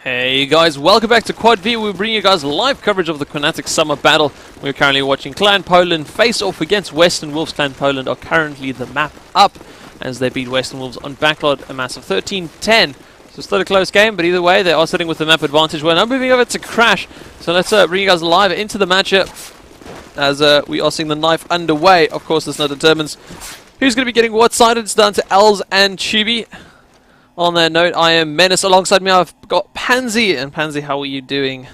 Hey guys, welcome back to Quad V. We bring you guys live coverage of the Qnatek Summer Battle. We're currently watching ClanPoland face off against Western Wolves. ClanPoland are currently the map up as they beat Western Wolves on backlot, a massive 13-10. So still a close game, but either way, they are sitting with the map advantage. We're now moving over to Crash. So let's bring you guys live into the matchup as we are seeing the knife underway. Of course, this now determines who's going to be getting what side. It's down to Els and Chibi. On that note, I am Menace. Alongside me, I've got Pansy. And Pansy, how are you doing?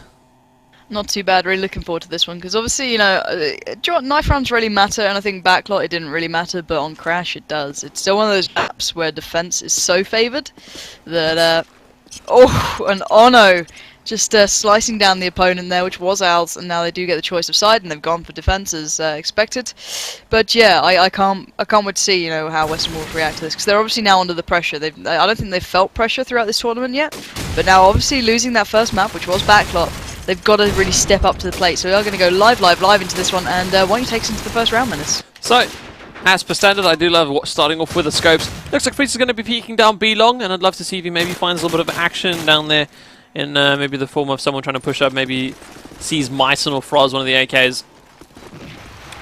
Not too bad. Really looking forward to this one because obviously, you know, do you know what, knife rounds really matter, and I think backlot it didn't really matter, but on Crash it does. It's still one of those maps where defense is so favored that oh, and Ono just slicing down the opponent there, which was Al's, and now they do get the choice of side, and they've gone for defense as expected. But yeah, I can't wait to see, you know, how Western Wolves react to this because they're obviously now under the pressure. I don't think they've felt pressure throughout this tournament yet, but now obviously losing that first map, which was backlot, they've got to really step up to the plate. So we are going to go live into this one, and why don't you take us into the first round, Menace? So, as per standard, I do love starting off with the scopes. Looks like Freeze is going to be peeking down B long, and I'd love to see if he maybe finds a little bit of action down there in maybe the form of someone trying to push up, maybe sees Myson or Froz, one of the AKs.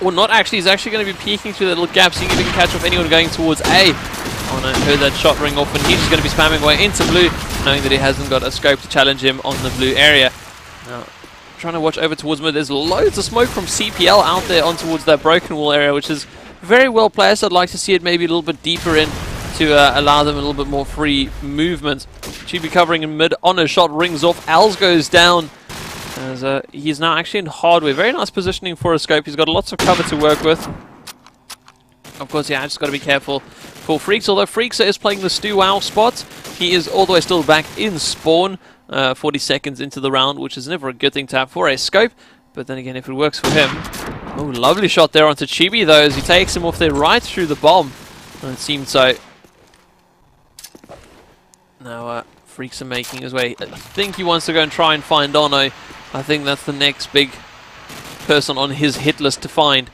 Or not actually, he's actually going to be peeking through the little gap, seeing if he can catch off anyone going towards A. Oh no, heard that shot ring off, and he's just going to be spamming away into blue, knowing that he hasn't got a scope to challenge him on the blue area. Now, trying to watch over towards mid. There's loads of smoke from CPL out there on towards that broken wall area, which is very well placed. I'd like to see it maybe a little bit deeper in to allow them a little bit more free movement. Chibi covering in mid. On a shot rings off. Els goes down as he's now actually in hardware. Very nice positioning for a scope. He's got lots of cover to work with. Of course, yeah, just got to be careful for Freaks. Although Freaks is playing the Stu Wow spot, he is all the way still back in spawn. 40 seconds into the round, which is never a good thing to have for a scope. But then again, if it works for him. Oh, lovely shot there onto Chibi though, as he takes him off there right through the bomb. And it seemed so. Now Freaks are making his way. I think he wants to go and try and find Ono. I think that's the next big person on his hit list to find.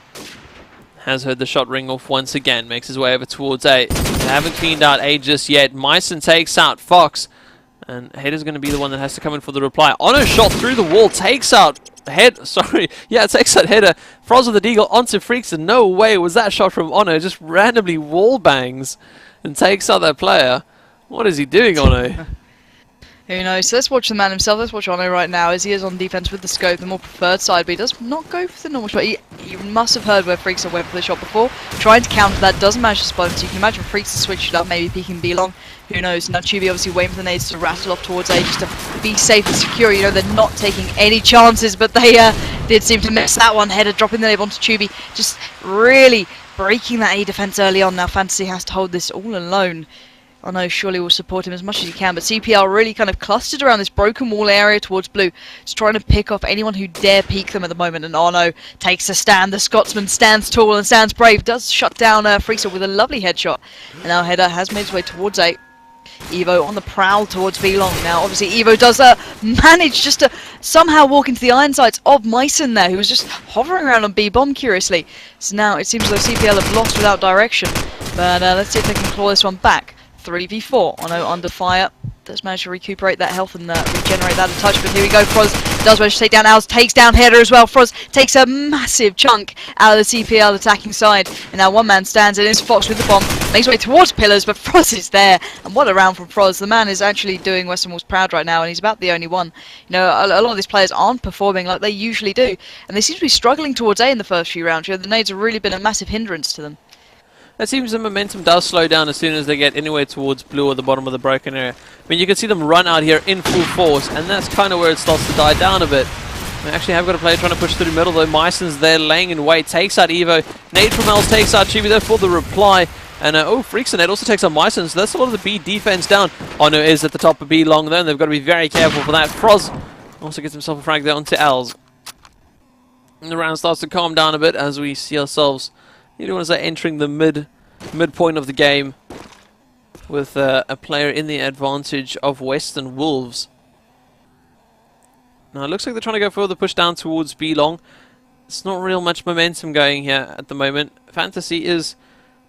Has heard the shot ring off once again. Makes his way over towards A. They haven't cleaned out A just yet. Myson takes out Fox. And Header's going to be the one that has to come in for the reply. Ono shot through the wall. Takes out Head. Sorry. Yeah, takes out Header. Froz with the deagle onto Freaks. And no way was that shot from Ono. Just randomly wall bangs and takes out that player. What is he doing, Ono? Who knows? So let's watch the man himself. Let's watch Ono right now as he is on defense with the scope, the more preferred side, but he does not go for the normal shot. He must have heard where Freaks went for the shot before. Trying to counter that, doesn't manage to spot him, so you can imagine Freaks has switched it up, maybe peeking B long. Who knows? Now Chibi obviously waiting for the nades to rattle off towards A just to be safe and secure. You know, they're not taking any chances, but they did seem to miss that one. Header dropping the nade onto Chibi, just really breaking that A defense early on. Now Fantasy has to hold this all alone. I know surely will support him as much as he can, but CPL really kind of clustered around this broken wall area towards blue, just trying to pick off anyone who dare peek them at the moment. And Ono takes a stand. The Scotsman stands tall and stands brave, does shut down Freezer with a lovely headshot. And now Header has made his way towards A. Evo on the prowl towards B long. Now obviously Evo does manage just to somehow walk into the iron sights of Myson there, who was just hovering around on B bomb curiously. So now it seems as though CPL have lost without direction, but let's see if they can claw this one back. 3v4. Ono under fire. Does manage to recuperate that health and regenerate that a touch, but here we go. Froz does manage to take down Els, takes down Header as well. Froz takes a massive chunk out of the CPL attacking side, and now one man stands in. It's Fox with the bomb, makes way towards pillars, but Froz is there, and what a round from Froz. The man is actually doing Western Wolves proud right now, and he's about the only one. You know, a lot of these players aren't performing like they usually do, and they seem to be struggling towards A in the first few rounds. You know, the nades have really been a massive hindrance to them. It seems the momentum does slow down as soon as they get anywhere towards blue or the bottom of the broken area. I mean, you can see them run out here in full force, and that's kind of where it starts to die down a bit. They actually have got a player trying to push through the middle, though. Myson's there laying in wait, takes out Evo. Nade from Els takes out Chibi there for the reply. And oh, Freaks and Nade also takes out Myson, so that's a lot of the B defense down. Ono is at the top of B long there, and they've got to be very careful for that. Froz also gets himself a frag there onto Els. And the round starts to calm down a bit as we see ourselves, you don't want to say, entering the midpoint of the game with a player in the advantage of Western Wolves. Now it looks like they're trying to go for the push down towards B long. It's not real much momentum going here at the moment. Fantasy is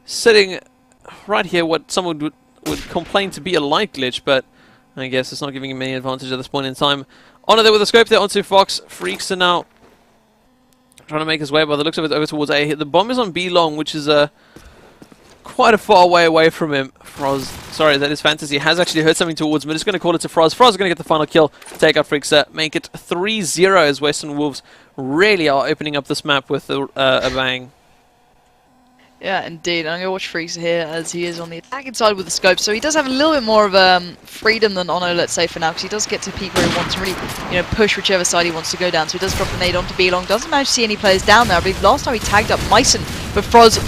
sitting right here, what someone would complain to be a light glitch, but I guess it's not giving him any advantage at this point in time. Honor there with a scope there onto Fox. Freaks are now trying to make his way by the looks of it over towards A. The bomb is on B long, which is quite a far way away from him. Froz, sorry, that is Fantasy, has actually heard something towards him. We're just going to call it to Froz. Froz is going to get the final kill, take out Freakster, make it 3-0 as Western Wolves really are opening up this map with a bang. Yeah, indeed. I'm going to watch Freaks here as he is on the attacking side with the scope. So he does have a little bit more of freedom than Ono, let's say, for now, because he does get to peek where he wants to really, push whichever side he wants to go down. So he does drop the nade onto B-Long. Doesn't manage to see any players down there. I believe last time he tagged up Myson, but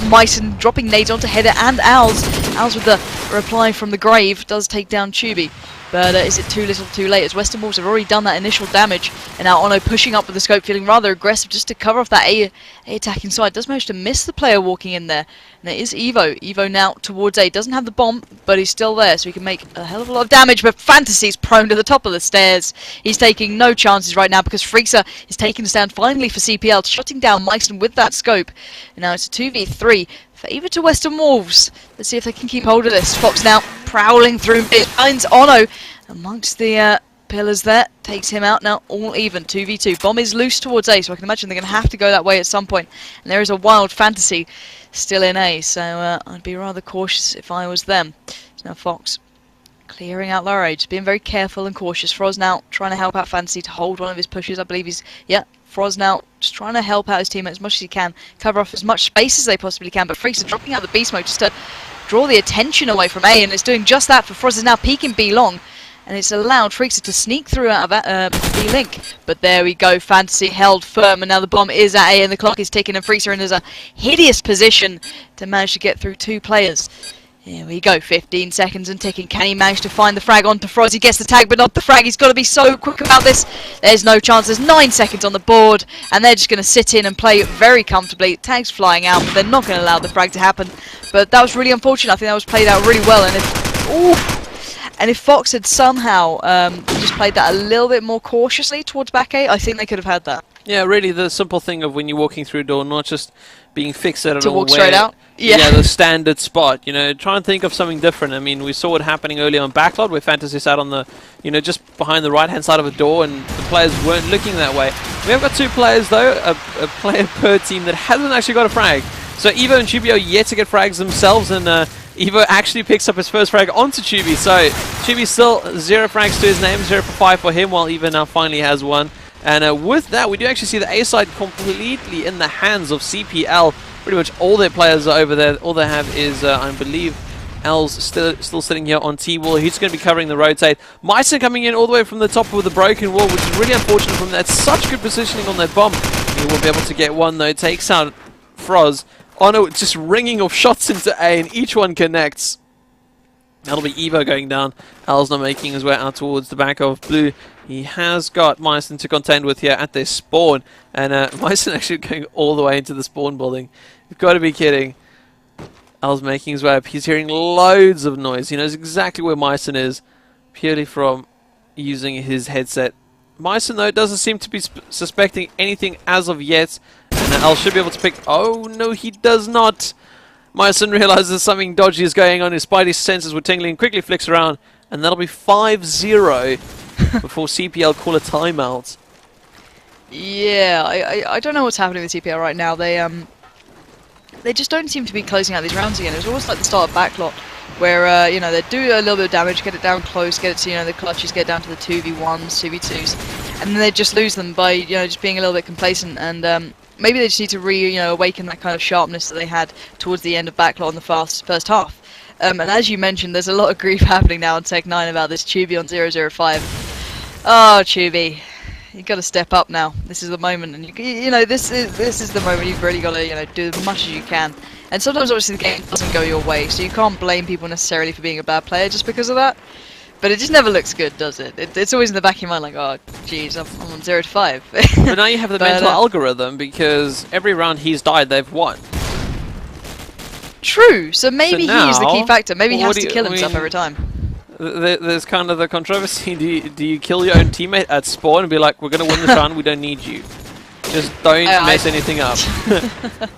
Myson dropping nades onto Header and Owls. Owls with the reply from the grave does take down Tubi. But is it too little too late, as Western Wolves have already done that initial damage, and now Ono pushing up with the scope, feeling rather aggressive just to cover off that A attacking side. Does manage to miss the player walking in there, and it is Evo. Evo now towards A, doesn't have the bomb, but he's still there, so he can make a hell of a lot of damage, but Fantasy's prone to the top of the stairs. He's taking no chances right now, because Freakster is taking a stand finally for CPL, shutting down Myson with that scope, and now it's a 2v3. Favour to Western Wolves. Let's see if they can keep hold of this. Fox now prowling through mid, finds Ono amongst the pillars there, takes him out now, all even, 2v2. Bomb is loose towards A, so I can imagine they're going to have to go that way at some point. And there is a wild Fantasy still in A, so I'd be rather cautious if I was them. So now Fox clearing out lower A, just being very careful and cautious. Froz now trying to help out Fantasy to hold one of his pushes. I believe he's, Froz now just trying to help out his teammate as much as he can, cover off as much space as they possibly can, but Freaks are dropping out the beast mode just to draw the attention away from A, and it's doing just that, for Froz is now peeking B long, and it's allowed Freaks to sneak through out of that B link. But there we go, Fantasy held firm, and now the bomb is at A, and the clock is ticking, and Freaks are in a hideous position to manage to get through two players. Here we go, 15 seconds and ticking. Can he manage to find the frag onto Froz? He gets the tag, but not the frag. He's got to be so quick about this. There's no chance. There's 9 seconds on the board, and they're just going to sit in and play very comfortably. Tag's flying out, but they're not going to allow the frag to happen. But that was really unfortunate. I think that was played out really well. And if Fox had somehow just played that a little bit more cautiously towards back A, I think they could have had that. Yeah, really the simple thing of when you're walking through a door, not just being fixated to on walk straight out. Yeah, the standard spot. Try and think of something different. I mean, we saw it happening earlier on Backlot, where Fantasy sat on the, just behind the right-hand side of a door, and the players weren't looking that way. We have got 2 players, though, a player per team that hasn't actually got a frag. So Evo and Tubi are yet to get frags themselves, and Evo actually picks up his first frag onto Tubi. So Tubi still 0 frags to his name, 0 for 5 for him, while Evo now finally has 1. And with that, we do actually see the A side completely in the hands of CPL. Pretty much all their players are over there. All they have is, I believe, L's still sitting here on T-wall. He's going to be covering the rotate. Myson coming in all the way from the top with the broken wall, which is really unfortunate from that. Such good positioning on that bomb. He will be able to get one, though. Takes out Froz. Ono just ringing off shots into A, and each one connects. That'll be Evo going down. Al's not making his way out towards the back of Blue. He has got Myson to contend with here at their spawn. And Myson actually going all the way into the spawn building. You've got to be kidding. Al's making his way up. He's hearing loads of noise. He knows exactly where Myson is, purely from using his headset. Myson, though, doesn't seem to be suspecting anything as of yet. And Al should be able to pick... Oh, no, he does not. Myson realizes something dodgy is going on. His spidey senses were tingling, quickly flicks around, and that'll be 5-0 before CPL call a timeout. Yeah, I don't know what's happening with CPL right now. They just don't seem to be closing out these rounds again. It was almost like the start of Backlot, where they do a little bit of damage, get it down close, get it to the clutches, get down to the 2v1s, 2v2s, and then they just lose them by just being a little bit complacent. And maybe they just need to awaken that kind of sharpness that they had towards the end of Backlot in the first half. And as you mentioned, there's a lot of grief happening now on Tech 9 about this Tubi on 005. Oh, Tubi, you got to step up now. This is the moment, and this is the moment you've really got to do as much as you can. And sometimes, obviously, the game doesn't go your way, so you can't blame people necessarily for being a bad player just because of that. But it just never looks good, does it? It's always in the back of your mind, like, oh, jeez, I'm on 0-5. But now you have the mental algorithm, because every round he's died, they've won. True, so maybe he's the key factor. Maybe he has to kill himself every time. There's kind of the controversy. Do you kill your own teammate at spawn and be like, we're going to win this round, we don't need you. Just don't mess anything up.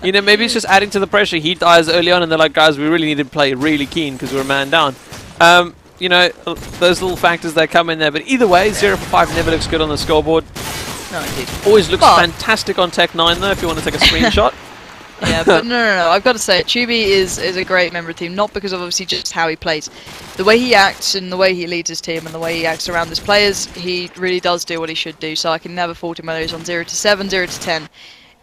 Maybe it's just adding to the pressure. He dies early on and they're like, guys, we really need to play really keen because we're a man down. you know, those little factors that come in there. But either way, 0 for 5 never looks good on the scoreboard. No, indeed. Always looks fantastic on Tech 9 though, if you want to take a screenshot. Yeah, but no. I've got to say, Tubi is a great member of the team, not because of obviously just how he plays. The way he acts and the way he leads his team and the way he acts around his players, he really does do what he should do. So I can never fault him whether he's on 0 to 7, 0 to 10.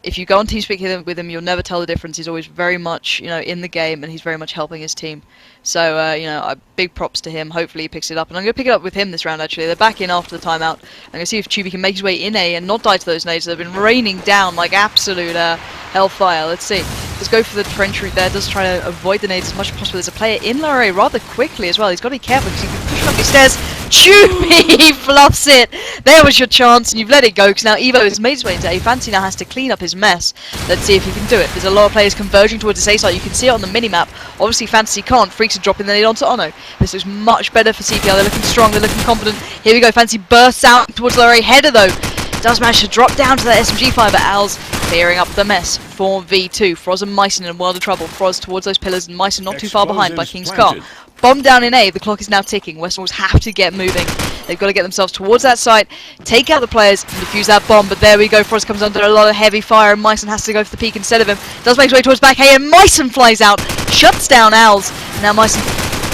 If you go on TeamSpeak with him, you'll never tell the difference. He's always very much, you know, in the game, and he's very much helping his team. So, you know, big props to him. Hopefully he picks it up. And I'm going to pick it up with him this round, actually. They're back in after the timeout. I'm going to see if Tubi can make his way in A and not die to those nades that have been raining down like absolute hellfire. Let's see. Let's go for the trench route there. Does try to avoid the nades as much as possible. There's a player in lower A rather quickly as well. He's got to be careful because he can push up these stairs. Tubi fluffs it. There was your chance, and you've let it go because now Evo has made his way into A. Fancy now has to clean up his mess. Let's see if he can do it. There's a lot of players converging towards his A site. You can see it on the mini-map. Obviously, Fantasy can't. Freaks are dropping the nade onto Ono. This looks much better for CPL. They're looking strong. They're looking confident. Here we go. Fantasy bursts out towards lower A. Header, though, does manage to drop down to that SMG fire, but Al's clearing up the mess. 4v2. Froz and Meissen in a world of trouble. Froz towards those pillars, and Meissen not too far behind by King's Car. Bomb down in A. The clock is now ticking. Westernals have to get moving. They've got to get themselves towards that site, take out the players, and defuse that bomb. But there we go. Froz comes under a lot of heavy fire, and Meissen has to go for the peak instead of him. Does make his way towards back A, and Meissen flies out, shuts down Al's. Now Meissen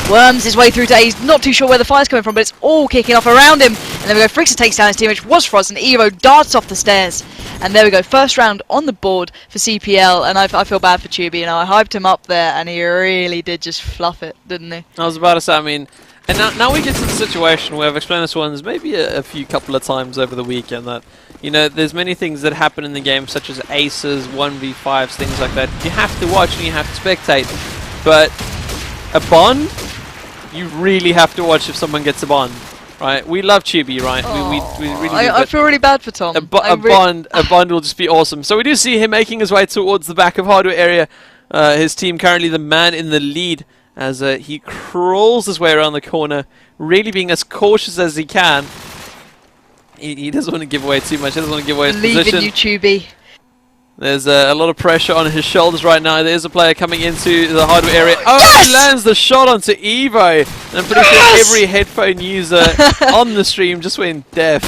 worms his way through to A. He's not too sure where the fire's coming from, but it's all kicking off around him. And there we go. Freakster takes down his team, which was Froz, and Evo darts off the stairs. And there we go. First round on the board for CPL, and I feel bad for Tubi. You know, I hyped him up there, and he really did just fluff it, didn't he? I was about to say, I mean, and now we get to the situation where I've explained this one maybe a couple of times over the weekend that, you know, there's many things that happen in the game, such as aces, 1v5s, things like that. You have to watch and you have to spectate, but a bond, you really have to watch if someone gets a bond. Right, we love Tubi, right? We really do, I feel really bad for Tom. A bond will just be awesome. So we do see him making his way towards the back of hardware area. His team currently the man in the lead as he crawls his way around the corner, really being as cautious as he can. He doesn't want to give away too much. He doesn't want to give away his position. Leaving you, Tubi. There's a lot of pressure on his shoulders right now. There's a player coming into the hardware area. Oh, yes! He lands the shot onto Evo. And I'm pretty sure every headphone user on the stream just went deaf.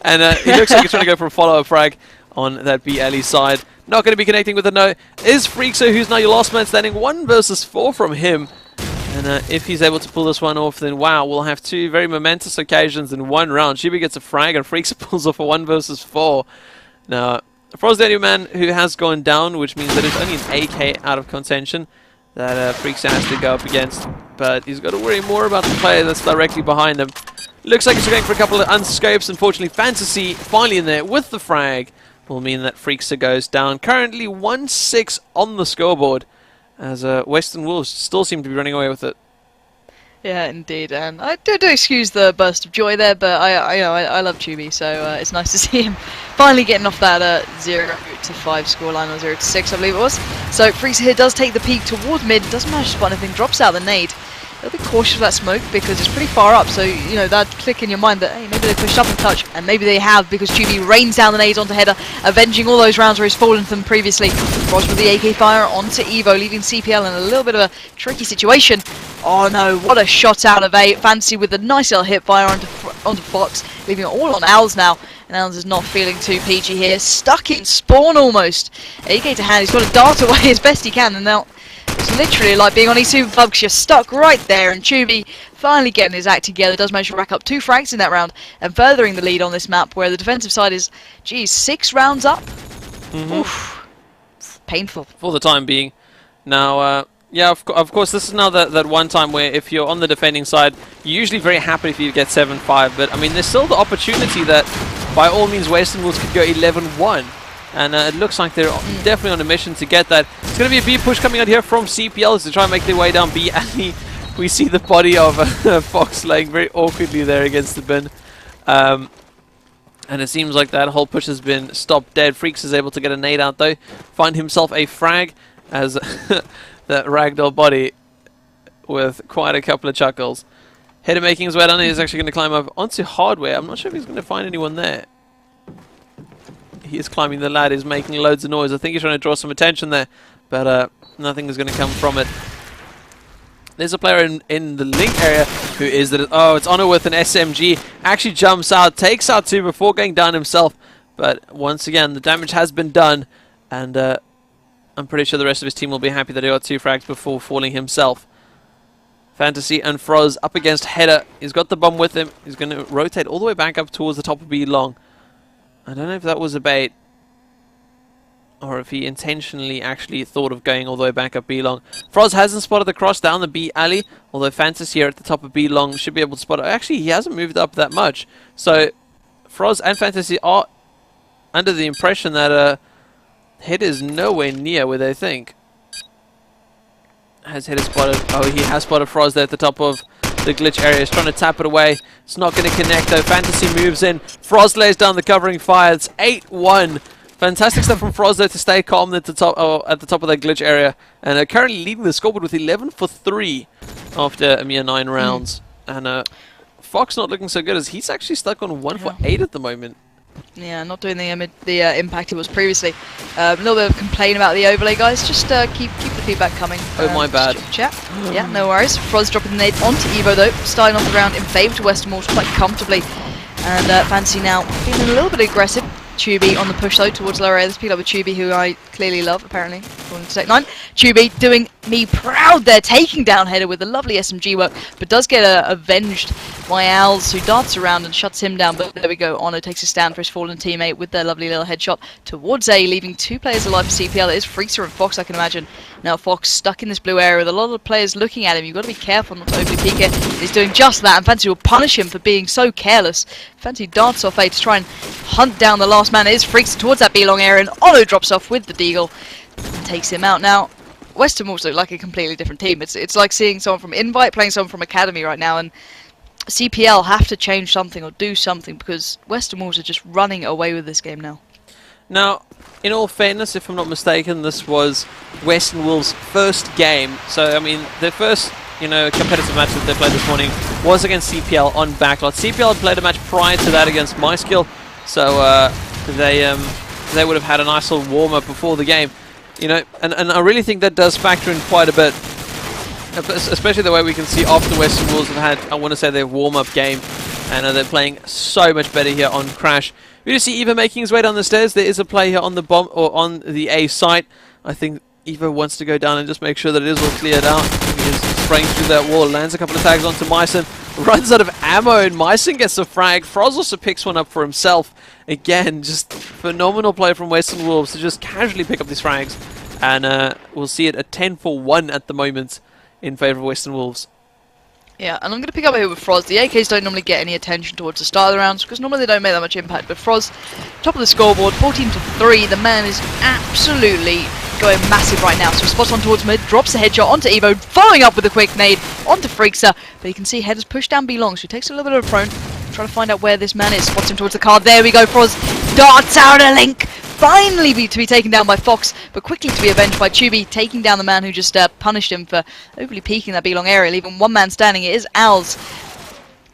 And he looks like he's trying to go for a follow-up frag on that BLE side. Not going to be connecting with a no. Is Freakster, who's now your last man standing. 1 versus 4 from him. And if he's able to pull this one off, then wow, we'll have 2 very momentous occasions in 1 round. Shubi gets a frag and Freakster pulls off a 1 versus 4. Now, Froz the only man who has gone down, which means that it's only an AK out of contention that Freakster has to go up against. But he's got to worry more about the player that's directly behind him. Looks like he's going for a couple of unscopes. Unfortunately, Fantasy finally in there with the frag will mean that Freakster goes down. Currently 1-6 on the scoreboard as Western Wolves still seem to be running away with it. Yeah, indeed, and I do excuse the burst of joy there, but I love Tubi, so it's nice to see him finally getting off that 0 to 5 scoreline, or 0 to 6, I believe it was. So Freakster here does take the peak towards mid, doesn't manage to spot anything, drops out the nade. A little bit cautious of that smoke because it's pretty far up, so you know that click in your mind that hey, maybe they pushed up a touch, and maybe they have because Tubi rains down the nades onto Header, avenging all those rounds where he's fallen to them previously. Froz with the AK fire onto Evo, leaving CPL in a little bit of a tricky situation. Oh no, what a shot out of A. Fancy with a nice little hip fire onto Fox, leaving it all on Als now. And Als is not feeling too peachy here, stuck in spawn almost. AK to hand, he's got to dart away as best he can, and now it's literally like being on E2 because you're stuck right there, and Tubi finally getting his act together, does manage to rack up 2 frags in that round, and furthering the lead on this map where the defensive side is, geez, 6 rounds up? Oof. Painful. For the time being. Now, yeah, of course, this is now that one time where if you're on the defending side, you're usually very happy if you get 7-5, but I mean, there's still the opportunity that by all means Western Wolves could go 11-1. And it looks like they're definitely on a mission to get that. It's going to be a B push coming out here from CPL to try and make their way down B. And we see the body of Fox laying very awkwardly there against the bin. And it seems like that whole push has been stopped dead. Freaks is able to get a nade out though. Find himself a frag as that ragdoll body with quite a couple of chuckles. Header making his way down. He's actually going to climb up onto hardware. I'm not sure if he's going to find anyone there. He is climbing the ladder, he's making loads of noise. I think he's trying to draw some attention there, but nothing is going to come from it. There's a player in the link area who is that. Oh, it's Honor with an SMG. Actually jumps out, takes out 2 before going down himself. But once again, the damage has been done, and I'm pretty sure the rest of his team will be happy that he got 2 frags before falling himself. Fantasy and Froz up against Header. He's got the bomb with him. He's going to rotate all the way back up towards the top of B long. I don't know if that was a bait, or if he intentionally actually thought of going all the way back up B long. Froz hasn't spotted the cross down the B alley, although Fantasy here at the top of B long should be able to spot it. Actually, he hasn't moved up that much. So Froz and Fantasy are under the impression that Head is nowhere near where they think. Has Head spotted? Oh, he has spotted Froz there at the top of the glitch area. He's trying to tap it away. It's not going to connect though. Fantasy moves in. Froz lays down the covering fire. It's 8-1. Fantastic stuff from Froz there to stay calm at the top of that glitch area, and currently leading the scoreboard with 11 for 3 after a mere 9 rounds. And Fox not looking so good, as he's actually stuck on 1 for 8 at the moment. Yeah, not doing the impact he was previously. A little bit of complaint about the overlay, guys. Just keep the feedback coming. Oh, my bad. Chat. Yeah, no worries. Froz dropping the nade onto Evo though, starting off the round in favour to Western Walls quite comfortably, and Fantasy now feeling a little bit aggressive. Tubi on the push though towards lower area. Let's pick up with Tubi, who I clearly love apparently, according to Tech 9. Tubi doing me proud there, taking down Header with a lovely SMG work, but does get avenged by Owls, who darts around and shuts him down. But there we go, Honor takes a stand for his fallen teammate with their lovely little headshot towards A, leaving 2 players alive for CPL. It is Freezer and Fox, I can imagine. Now Fox stuck in this blue area with a lot of players looking at him. You've got to be careful not to overly peek it. He's doing just that, and Fantasy will punish him for being so careless. Fantasy darts off A to try and hunt down the last man. It is Freezer towards that B-long area, and Ono drops off with the deagle and takes him out. Now, Western Wolves look like a completely different team. It's like seeing someone from Invite playing someone from Academy right now, and CPL have to change something or do something, because Western Wolves are just running away with this game now. Now, in all fairness, if I'm not mistaken, this was Western Wolves' first game. So, I mean, their first, competitive match that they played this morning was against CPL on Backlot. CPL had played a match prior to that against MySkill, so they would have had a nice little warm-up before the game. And I really think that does factor in quite a bit, especially the way we can see after Western Wolves have had, I want to say, their warm-up game, and they're playing so much better here on Crash. We do see Eva making his way down the stairs. There is a play here on the bomb, or on the A site. I think Eva wants to go down and just make sure that it is all cleared out. He is spraying through that wall, lands a couple of tags onto Myson, runs out of ammo, and Myson gets a frag. Froz also picks one up for himself. Again, just phenomenal play from Western Wolves to just casually pick up these frags. And we'll see it at 10 for 1 at the moment in favour of Western Wolves. Yeah, and I'm going to pick up here with Froz. The AKs don't normally get any attention towards the start of the rounds, because normally they don't make that much impact. But Froz, top of the scoreboard, 14 to 3. The man is absolutely going massive right now. So spots on towards mid, drops a headshot onto Evo, following up with a quick nade onto Freakster. But you can see Header's pushed down B long, so he takes a little bit of a prone, trying to find out where this man is. Spots him towards the car. There we go, Froz darts out a link. Finally to be taken down by Fox, but quickly to be avenged by Tubi, taking down the man who just punished him for overly peeking that B-long area, leaving one man standing. It is Owls.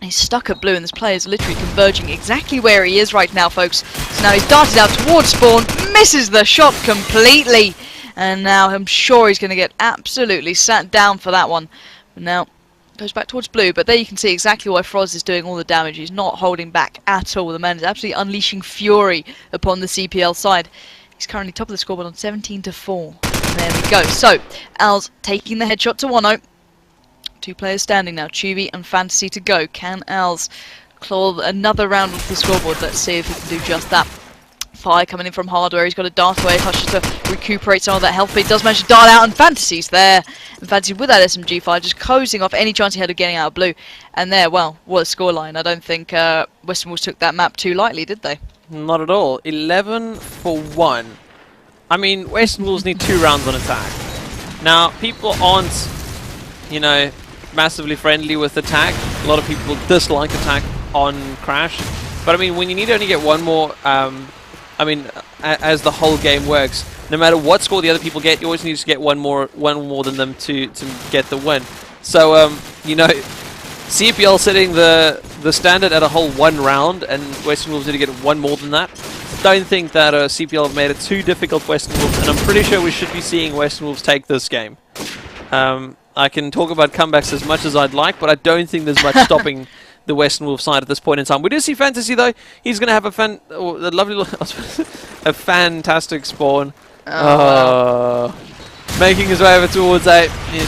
He's stuck at blue, and this player is literally converging exactly where he is right now, folks. So now he's darted out towards spawn, misses the shot completely, and now I'm sure he's going to get absolutely sat down for that one. But now goes back towards blue, but there you can see exactly why Froz is doing all the damage. He's not holding back at all. The man is absolutely unleashing fury upon the CPL side. He's currently top of the scoreboard on 17 to 4. And there we go. So, Owls taking the headshot to 1-0. 2 players standing now, Tubi and Fantasy to go. Can Owls claw another round onto the scoreboard? Let's see if he can do just that. Fire coming in from Hardware. He's got a dart away, touches to recuperate some of that health, but he does manage to dart out, and Fantasy's there. And Fantasy with that SMG fire, just closing off any chance he had of getting out of blue. And there, well, what a scoreline. I don't think Western Wolves took that map too lightly, did they? Not at all. 11 for 1. I mean, Western Wolves need 2 rounds on attack. Now, people aren't, massively friendly with attack. A lot of people dislike attack on Crash. But I mean, when you need to only get one more, as the whole game works, no matter what score the other people get, you always need to get one more than them to get the win. So, CPL setting the standard at a whole 1 round, and Western Wolves need to get 1 more than that. Don't think that CPL have made it too difficult for Western Wolves, and I'm pretty sure we should be seeing Western Wolves take this game. I can talk about comebacks as much as I'd like, but I don't think there's much stopping the Western Wolves side at this point in time. We do see Fantasy though. He's going to have a fantastic spawn. Making his way over towards A. He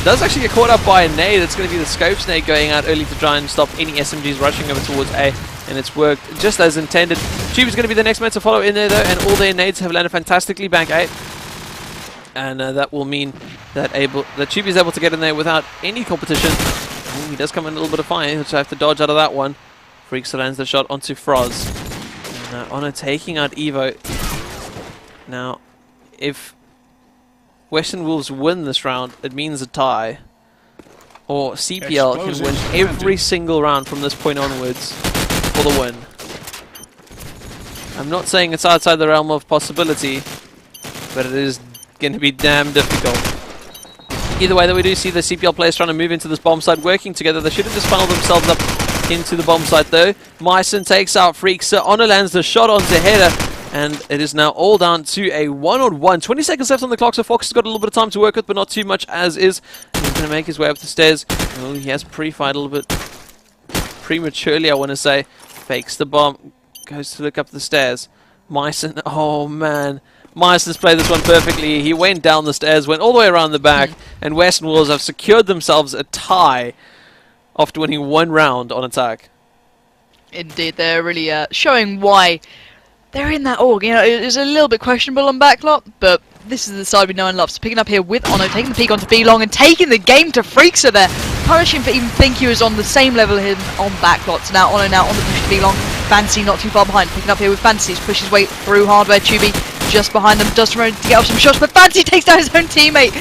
does actually get caught up by a nade. It's going to be the Scopes nade going out early to try and stop any SMGs rushing over towards A. And it's worked just as intended. Tubi's going to be the next man to follow in there though, and all their nades have landed fantastically back A. And that will mean that Tubi is able to get in there without any competition. Ooh, he does come in a little bit of fire, which I have to dodge out of that one. Freaks lands the shot onto Froz. And Honor taking out Evo. Now, if Western Wolves win this round, it means a tie. Or CPL can win every single round from this point onwards for the win. I'm not saying it's outside the realm of possibility, but it is going to be damn difficult. Either way, though, we do see the CPL players trying to move into this bomb site, working together. They should have just funneled themselves up into the bomb site, though. Myson takes out Freakster. Honor lands the shot onto Header, and it is now all down to a 1-on-1. 20 seconds left on the clock, so Fox has got a little bit of time to work with, but not too much as is. And he's going to make his way up the stairs. Oh, he has pre-fired a little bit prematurely, I want to say. Fakes the bomb, goes to look up the stairs. Myson, oh man. Meisner's played this one perfectly. He went down the stairs, went all the way around the back, and Western Wolves have secured themselves a tie after winning one round on attack. Indeed, they're really showing why they're in that org. You know, it was a little bit questionable on backlot, but this is the side we know and love. So picking up here with Ono, taking the peek onto B-Long and taking the game to Freakster there. Punishing for even think he was on the same level as him on backlot. So now Ono now on the push to B-Long. Fantasy not too far behind. Picking up here with Fantasy, push his way through hardware. Tubi just behind them, does try to get off some shots, but Fantasy takes down his own teammate.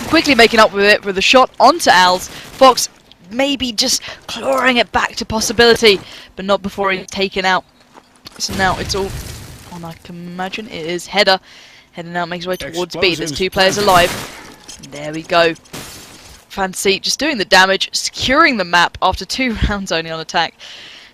Quickly making up with it with a shot onto Al's. Fox maybe just clawing it back to possibility, but not before he's taken out. So now it's all on, I can imagine. It is Header. Header now makes his way towards B. There's two players alive. There we go. Fantasy just doing the damage, securing the map after 2 rounds only on attack.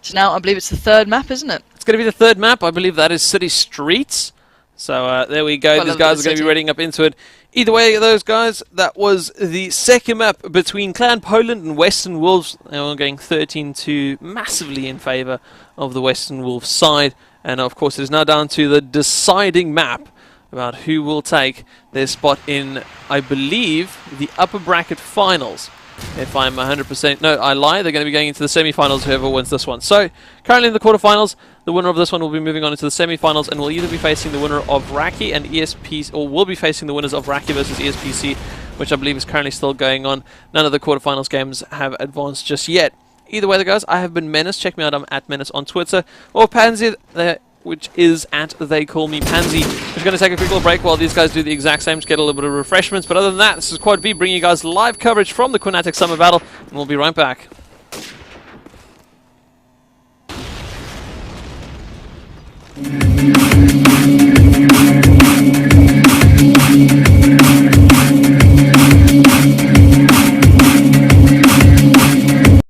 So now I believe it's the third map, isn't it? It's going to be the third map. I believe that is City Streets. So there we go. These guys are going to be reading up into it. Either way, those guys, that was the second map between ClanPoland and Western Wolves. They were going 13-2, massively in favour of the Western Wolves side. And of course, it is now down to the deciding map about who will take their spot in, I believe, the upper bracket finals. If I'm 100%... No, I lie. They're going to be going into the semi-finals, whoever wins this one. So, currently in the quarterfinals, the winner of this one will be moving on into the semi-finals and will either be facing the winner of Raki and ESPC, or will be facing the winners of Raki versus ESPC, which I believe is currently still going on. None of the quarterfinals games have advanced just yet. Either way, guys, I have been Menace. Check me out. I'm at Menace on Twitter. Or Pansy, which is at They Call Me Pansy. We're going to take a quick little break while these guys do the exact same to get a little bit of refreshments. But other than that, this is Quad V bringing you guys live coverage from the Qnatek Summer Battle, and we'll be right back.